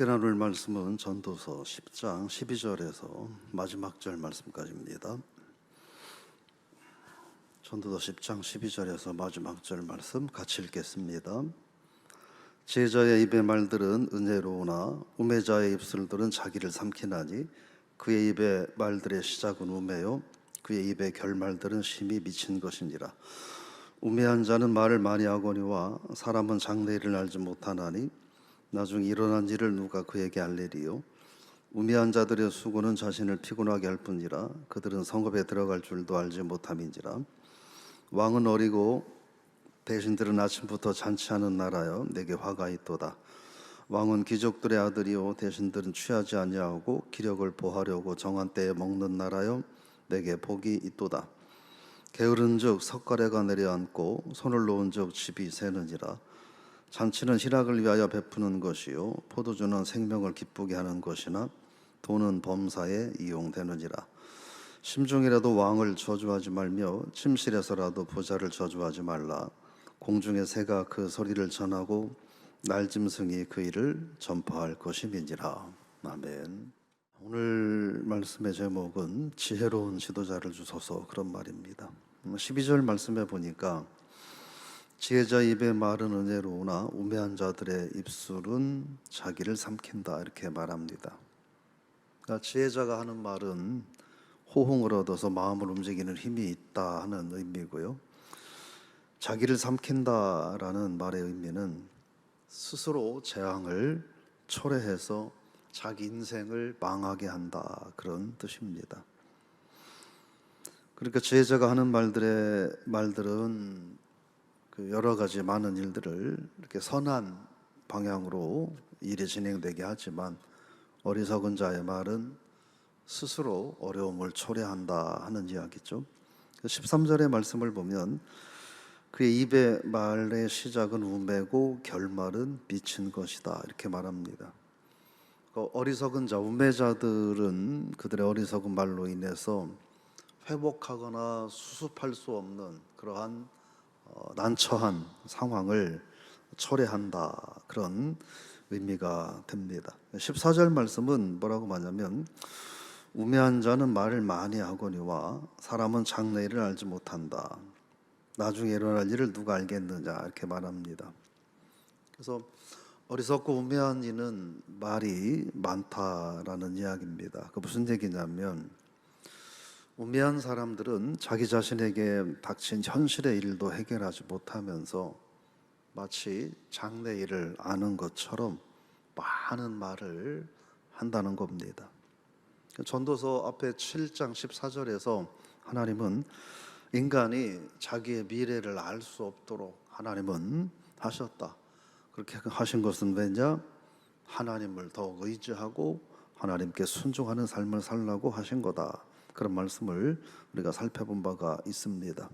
함께 나눌 말씀은 전도서 10장 12절에서 마지막 절 말씀까지입니다. 전도서 10장 12절에서 마지막 절 말씀 같이 읽겠습니다. 지혜자의 입의 말들은 은혜로우나 우매자의 입술들은 자기를 삼키나니 그의 입의 말들의 시작은 우매요 그의 입의 결말들은 심히 미친 것이니라. 우매한 자는 말을 많이 하거니와 사람은 장래일을 알지 못하나니 나중에 일어난 일을 누가 그에게 알리리요. 우매한 자들의 수고는 자신을 피곤하게 할 뿐이라 그들은 성읍에 들어갈 줄도 알지 못함인지라. 왕은 어리고 대신들은 아침부터 잔치하는 나라여 내게 화가 있도다. 왕은 귀족들의 아들이요 대신들은 취하지 아니하고 기력을 보하려고 정한 때에 먹는 나라여 내게 복이 있도다. 게으른즉 석가래가 내려앉고 손을 놓은즉 집이 새느니라. 잔치는 희락을 위하여 베푸는 것이요 포도주는 생명을 기쁘게 하는 것이나 돈은 범사에 이용되느니라. 심중이라도 왕을 저주하지 말며 침실에서라도 부자를 저주하지 말라. 공중의 새가 그 소리를 전하고 날짐승이 그 일을 전파할 것임이니라. 아멘. 오늘 말씀의 제목은 지혜로운 지도자를 주소서, 그런 말입니다. 12절 말씀에 보니까 지혜자 입의 말은 은혜로우나 우매한 자들의 입술은 자기를 삼킨다, 이렇게 말합니다. 그러니까 지혜자가 하는 말은 호응을 얻어서 마음을 움직이는 힘이 있다 하는 의미고요. 자기를 삼킨다라는 말의 의미는 스스로 재앙을 초래해서 자기 인생을 망하게 한다, 그런 뜻입니다. 그러니까 지혜자가 하는 말들은 그 여러 가지 많은 일들을 이렇게 선한 방향으로 일이 진행되게 하지만 어리석은 자의 말은 스스로 어려움을 초래한다 하는 이야기죠. 13절의 말씀을 보면 그의 입의 말의 시작은 우매고 결말은 미친 것이다, 이렇게 말합니다. 어리석은 자, 우매자들은 그들의 어리석은 말로 인해서 회복하거나 수습할 수 없는 그러한 난처한 상황을 초래한다, 그런 의미가 됩니다. 14절 말씀은 뭐라고 말하냐면 우매한 자는 말을 많이 하거니와 사람은 장래일을 알지 못한다. 나중에 일어날 일을 누가 알겠느냐, 이렇게 말합니다. 그래서 어리석고 우매한 이는 말이 많다라는 이야기입니다. 그 무슨 얘기냐면 우매한 사람들은 자기 자신에게 닥친 현실의 일도 해결하지 못하면서 마치 장래 일을 아는 것처럼 많은 말을 한다는 겁니다. 전도서 앞에 7장 14절에서 하나님은 인간이 자기의 미래를 알 수 없도록 하나님은 하셨다. 그렇게 하신 것은 왜냐? 하나님을 더욱 의지하고 하나님께 순종하는 삶을 살라고 하신 거다. 그런 말씀을 우리가 살펴본 바가 있습니다.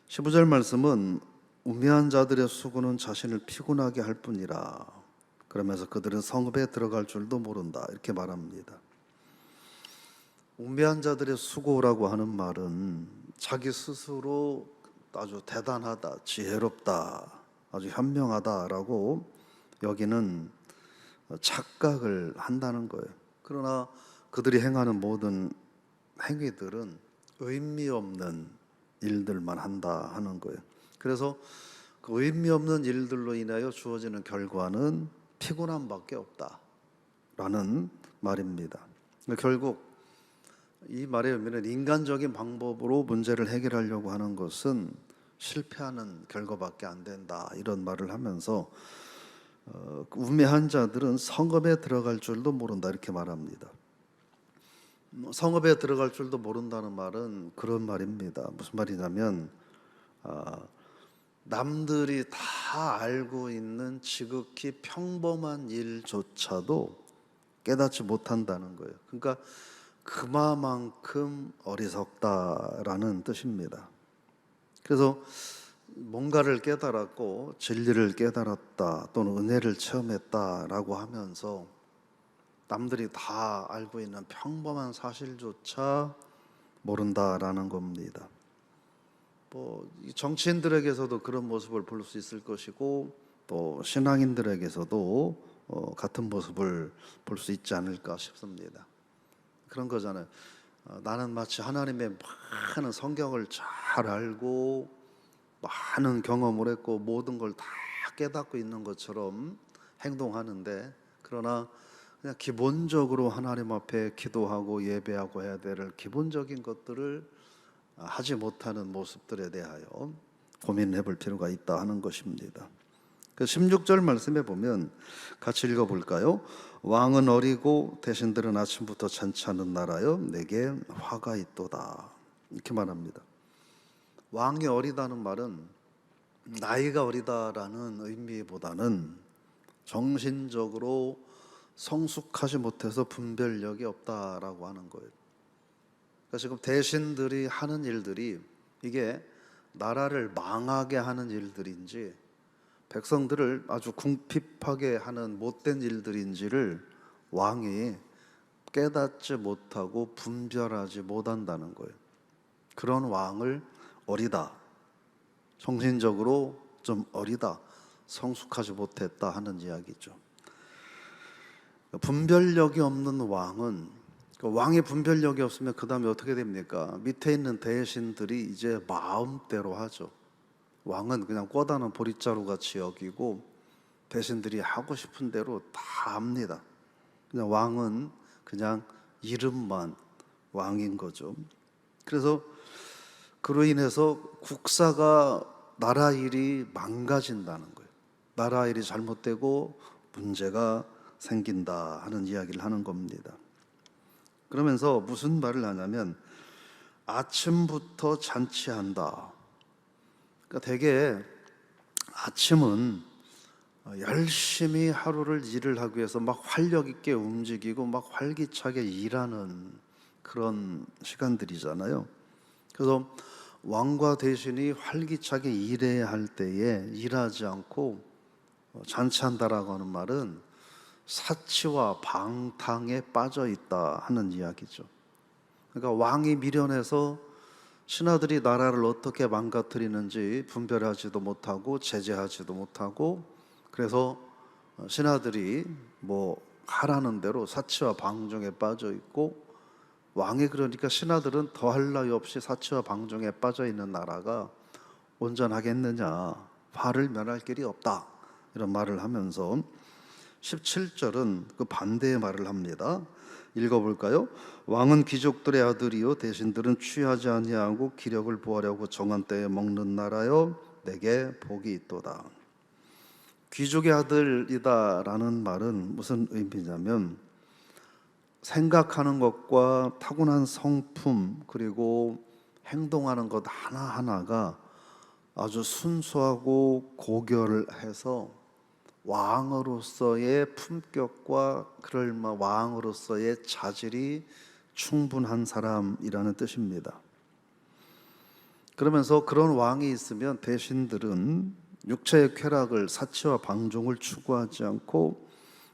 15절 말씀은 우매한 자들의 수고는 자신을 피곤하게 할 뿐이라. 그러면서 그들은 성읍에 들어갈 줄도 모른다, 이렇게 말합니다. 우매한 자들의 수고라고 하는 말은 자기 스스로 아주 대단하다, 지혜롭다, 아주 현명하다라고 여기는 착각을 한다는 거예요. 그러나 그들이 행하는 모든 행위들은 의미 없는 일들만 한다 하는 거예요. 그래서 그 의미 없는 일들로 인하여 주어지는 결과는 피곤함밖에 없다라는 말입니다. 결국 이 말의 의미는 인간적인 방법으로 문제를 해결하려고 하는 것은 실패하는 결과밖에 안 된다, 이런 말을 하면서 우매한 자들은 성읍에 들어갈 줄도 모른다, 이렇게 말합니다. 성읍에 들어갈 줄도 모른다는 말은 그런 말입니다. 무슨 말이냐면 남들이 다 알고 있는 지극히 평범한 일조차도 깨닫지 못한다는 거예요. 그러니까 그만큼 어리석다라는 뜻입니다. 그래서 뭔가를 깨달았고 진리를 깨달았다 또는 은혜를 체험했다라고 하면서 남들이 다 알고 있는 평범한 사실조차 모른다라는 겁니다. 정치인들에게서도 그런 모습을 볼 수 있을 것이고 또 신앙인들에게서도 같은 모습을 볼 수 있지 않을까 싶습니다. 그런 거잖아요. 나는 마치 하나님의 많은 성경을 잘 알고 많은 경험을 했고 모든 걸 다 깨닫고 있는 것처럼 행동하는데, 그러나 그냥 기본적으로 하나님 앞에 기도하고 예배하고 해야 될 기본적인 것들을 하지 못하는 모습들에 대하여 고민해 볼 필요가 있다 하는 것입니다. 그 16절 말씀에 보면 같이 읽어볼까요? 왕은 어리고 대신들은 아침부터 잔치하는 나라여 내게 화가 있도다, 이렇게 말합니다. 왕이 어리다는 말은 나이가 어리다라는 의미보다는 정신적으로 성숙하지 못해서 분별력이 없다라고 하는 거예요. 그러니까 지금 대신들이 하는 일들이 이게 나라를 망하게 하는 일들인지 백성들을 아주 궁핍하게 하는 못된 일들인지를 왕이 깨닫지 못하고 분별하지 못한다는 거예요. 그런 왕을 어리다, 정신적으로 좀 어리다, 성숙하지 못했다 하는 이야기죠. 분별력이 없는 왕은, 왕이 분별력이 없으면 그 다음에 어떻게 됩니까? 밑에 있는 대신들이 이제 마음대로 하죠. 왕은 그냥 꿔다는 보릿자루 같이 여기고 대신들이 하고 싶은 대로 다 합니다. 그냥 왕은 그냥 이름만 왕인 거죠. 그래서 그로 인해서 국사가, 나라 일이 망가진다는 거예요. 나라 일이 잘못되고 문제가 생긴다 하는 이야기를 하는 겁니다. 그러면서 무슨 말을 하냐면 아침부터 잔치한다. 그러니까 되게 아침은 열심히 하루를 일을 하기 위해서 막 활력 있게 움직이고 막 활기차게 일하는 그런 시간들이잖아요. 그래서 왕과 대신이 활기차게 일해야 할 때에 일하지 않고 잔치한다라고 하는 말은 사치와 방탕에 빠져 있다 하는 이야기죠. 그러니까 왕이 미련해서 신하들이 나라를 어떻게 망가뜨리는지 분별하지도 못하고 제재하지도 못하고, 그래서 신하들이 뭐 하라는 대로 사치와 방종에 빠져 있고, 왕이 그러니까 신하들은 더할 나위 없이 사치와 방종에 빠져 있는 나라가 온전하겠느냐, 화를 면할 길이 없다, 이런 말을 하면서 17절은 그 반대의 말을 합니다. 읽어볼까요? 왕은 귀족들의 아들이요 대신들은 취하지 아니하고 기력을 보하려고 정한 때에 먹는 나라여 내게 복이 있도다. 귀족의 아들이다라는 말은 무슨 의미냐면 생각하는 것과 타고난 성품 그리고 행동하는 것 하나하나가 아주 순수하고 고결해서 왕으로서의 품격과 그럴만 왕으로서의 자질이 충분한 사람이라는 뜻입니다. 그러면서 그런 왕이 있으면 대신들은 육체의 쾌락을, 사치와 방종을 추구하지 않고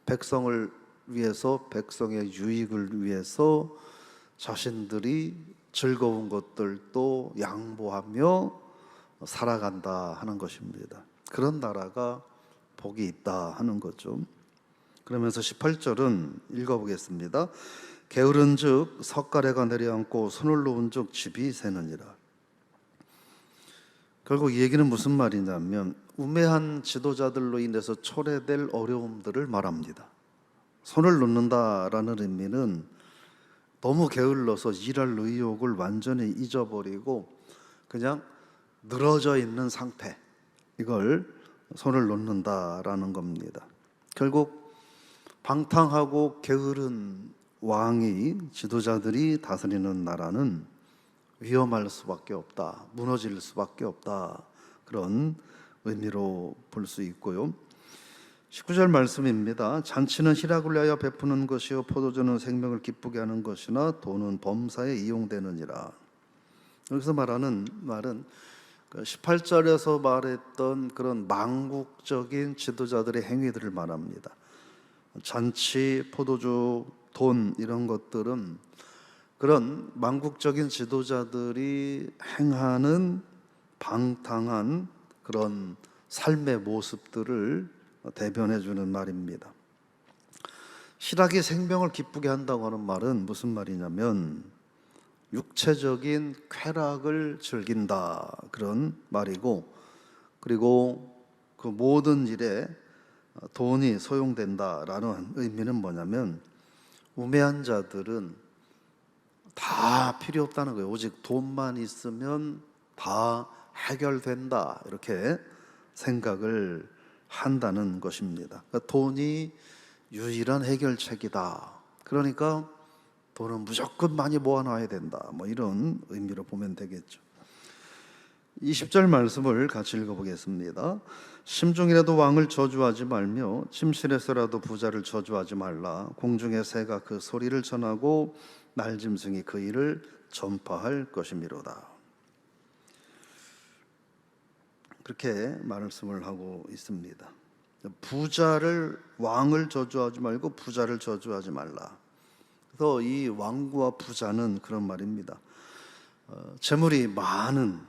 백성을 위해서, 백성의 유익을 위해서 자신들이 즐거운 것들도 양보하며 살아간다 하는 것입니다. 그런 나라가 복이 있다 하는 거죠. 그러면서 18절은 읽어보겠습니다. 게으른즉 석가래가 내려앉고 손을 놓은즉 집이 새느니라. 결국 이 얘기는 무슨 말이냐면 우매한 지도자들로 인해서 초래될 어려움들을 말합니다. 손을 놓는다라는 의미는 너무 게을러서 일할 의욕을 완전히 잊어버리고 그냥 늘어져 있는 상태, 이걸 손을 놓는다라는 겁니다. 결국 방탕하고 게으른 왕이, 지도자들이 다스리는 나라는 위험할 수밖에 없다, 무너질 수밖에 없다, 그런 의미로 볼 수 있고요. 19절 말씀입니다. 잔치는 희락을 위하여 베푸는 것이요 포도주는 생명을 기쁘게 하는 것이나 돈은 범사에 이용되느니라. 여기서 말하는 말은 18절에서 말했던 그런 망국적인 지도자들의 행위들을 말합니다. 잔치, 포도주, 돈 이런 것들은 그런 망국적인 지도자들이 행하는 방탕한 그런 삶의 모습들을 대변해 주는 말입니다. 희락이 생명을 기쁘게 한다고 하는 말은 무슨 말이냐면 육체적인 쾌락을 즐긴다, 그런 말이고, 그리고 그 모든 일에 돈이 소용된다라는 의미는 뭐냐면 우매한 자들은 다 필요 없다는 거예요. 오직 돈만 있으면 다 해결된다, 이렇게 생각을 한다는 것입니다. 그러니까 돈이 유일한 해결책이다. 그러니까 돈은 무조건 많이 모아놔야 된다, 뭐 이런 의미로 보면 되겠죠. 20절 말씀을 같이 읽어보겠습니다. 심중이라도 왕을 저주하지 말며 침실에서라도 부자를 저주하지 말라. 공중의 새가 그 소리를 전하고 날짐승이 그 일을 전파할 것이미로다. 그렇게 말씀을 하고 있습니다. 왕을 저주하지 말고 부자를 저주하지 말라. 그래서 이 왕과 부자는 그런 말입니다. 재물이 많은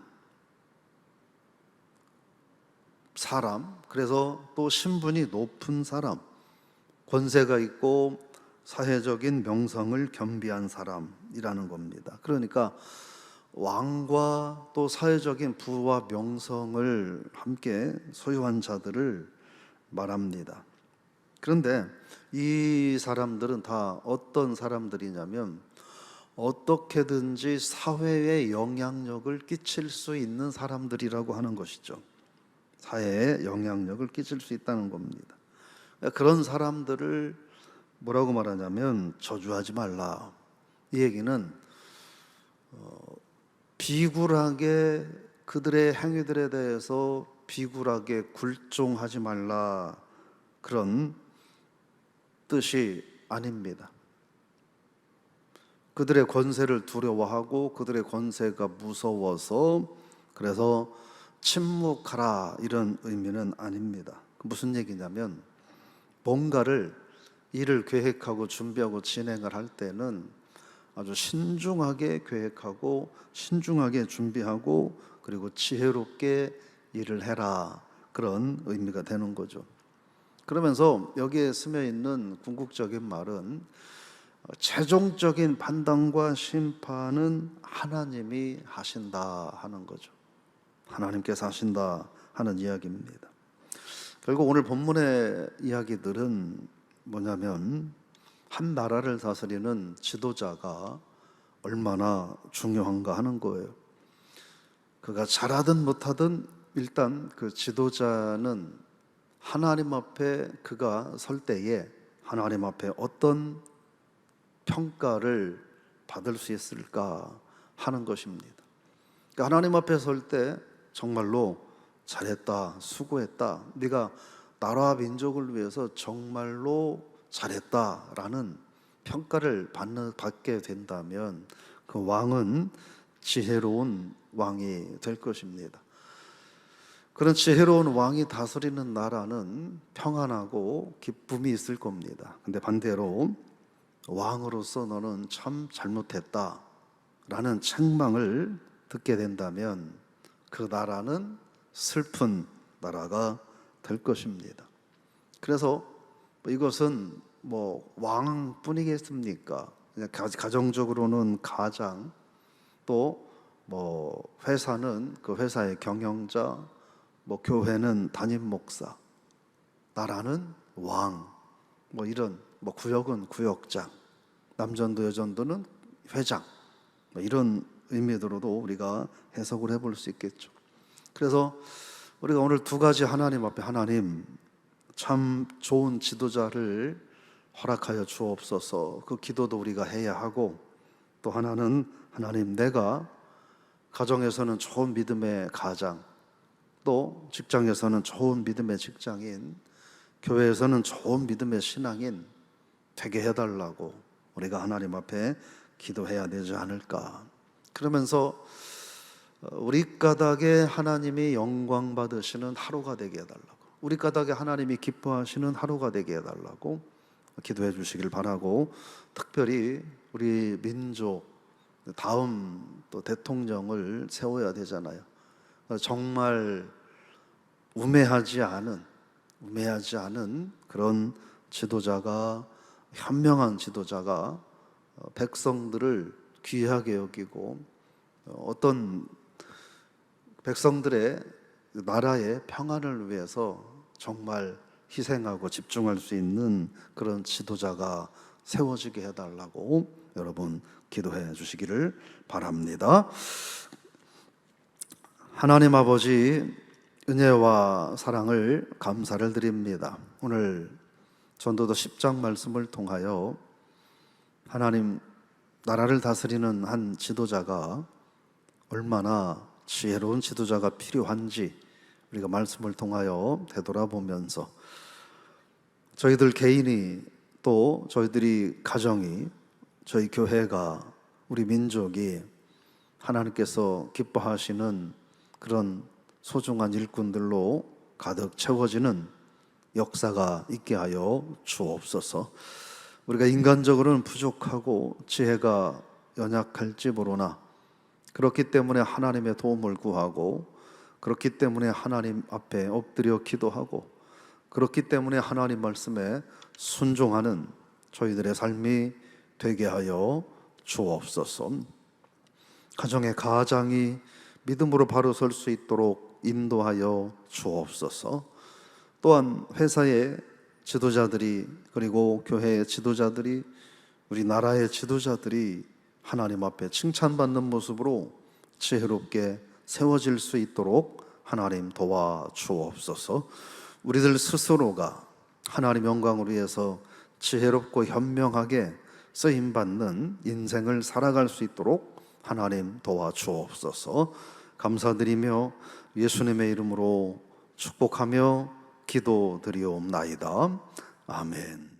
사람, 그래서 또 신분이 높은 사람, 권세가 있고 사회적인 명성을 겸비한 사람이라는 겁니다. 그러니까 왕과 또 사회적인 부와 명성을 함께 소유한 자들을 말합니다. 그런데 이 사람들은 다 어떤 사람들이냐면 어떻게든지 사회에 영향력을 끼칠 수 있는 사람들이라고 하는 것이죠. 사회에 영향력을 끼칠 수 있다는 겁니다. 그런 사람들을 뭐라고 말하냐면 저주하지 말라. 이 얘기는 비굴하게 그들의 행위들에 대해서 비굴하게 굴종하지 말라, 그런 뜻이 아닙니다. 그들의 권세를 두려워하고 그들의 권세가 무서워서 그래서 침묵하라, 이런 의미는 아닙니다. 무슨 얘기냐면 뭔가를 일을 계획하고 준비하고 진행을 할 때는 아주 신중하게 계획하고 신중하게 준비하고 그리고 지혜롭게 일을 해라, 그런 의미가 되는 거죠. 그러면서 여기에 스며 있는 궁극적인 말은 최종적인 판단과 심판은 하나님이 하신다 하는 거죠. 하나님께서 하신다 하는 이야기입니다. 결국 오늘 본문의 이야기들은 뭐냐면 한 나라를 다스리는 지도자가 얼마나 중요한가 하는 거예요. 그가 잘하든 못하든 일단 그 지도자는 하나님 앞에 그가 설 때에 하나님 앞에 어떤 평가를 받을 수 있을까 하는 것입니다. 그러니까 하나님 앞에 설 때 정말로 잘했다, 수고했다, 네가 나라와 민족을 위해서 정말로 잘했다라는 평가를 받게 된다면 그 왕은 지혜로운 왕이 될 것입니다. 그런 지혜로운 왕이 다스리는 나라는 평안하고 기쁨이 있을 겁니다. 근데 반대로 왕으로서 너는 참 잘못했다 라는 책망을 듣게 된다면 그 나라는 슬픈 나라가 될 것입니다. 그래서 이것은 뭐 왕뿐이겠습니까? 그냥 가정적으로는 가장, 또 뭐 회사는 그 회사의 경영자, 뭐 교회는 담임 목사, 나라는 왕, 뭐 이런, 뭐 구역은 구역장, 남전도 여전도는 회장, 뭐 이런 의미로도 우리가 해석을 해볼 수 있겠죠. 그래서 우리가 오늘 두 가지 하나님 앞에 하나님 참 좋은 지도자를 허락하여 주옵소서, 그 기도도 우리가 해야 하고, 또 하나는 하나님 내가 가정에서는 좋은 믿음의 가장, 또 직장에서는 좋은 믿음의 직장인, 교회에서는 좋은 믿음의 신앙인 되게 해달라고 우리가 하나님 앞에 기도해야 되지 않을까. 그러면서 우리 가닥에 하나님이 영광 받으시는 하루가 되게 해달라고, 우리 가닥에 하나님이 기뻐하시는 하루가 되게 해달라고 기도해 주시길 바라고, 특별히 우리 민족 다음 또 대통령을 세워야 되잖아요. 정말 우매하지 않은 그런 지도자가 현명한 지도자가 백성들을 귀하게 여기고 어떤 백성들의 나라의 평안을 위해서 정말 희생하고 집중할 수 있는 그런 지도자가 세워지게 해달라고 여러분 기도해 주시기를 바랍니다. 하나님 아버지, 은혜와 사랑을 감사를 드립니다. 오늘 전도서 10장 말씀을 통하여 하나님 나라를 다스리는 한 지도자가 얼마나 지혜로운 지도자가 필요한지 우리가 말씀을 통하여 되돌아보면서 저희들 개인이 또 저희들이 가정이 저희 교회가 우리 민족이 하나님께서 기뻐하시는 그런 소중한 일꾼들로 가득 채워지는 역사가 있게 하여 주옵소서. 우리가 인간적으로는 부족하고 지혜가 연약할지 모르나 그렇기 때문에 하나님의 도움을 구하고 그렇기 때문에 하나님 앞에 엎드려 기도하고 그렇기 때문에 하나님 말씀에 순종하는 저희들의 삶이 되게 하여 주옵소서. 가정의 가장이 믿음으로 바로 설 수 있도록 인도하여 주옵소서. 또한 회사의 지도자들이 그리고 교회의 지도자들이 우리나라의 지도자들이 하나님 앞에 칭찬받는 모습으로 지혜롭게 세워질 수 있도록 하나님 도와주옵소서. 우리들 스스로가 하나님 영광을 위해서 지혜롭고 현명하게 쓰임받는 인생을 살아갈 수 있도록 하나님 도와주옵소서. 감사드리며 예수님의 이름으로 축복하며 기도드리옵나이다. 아멘.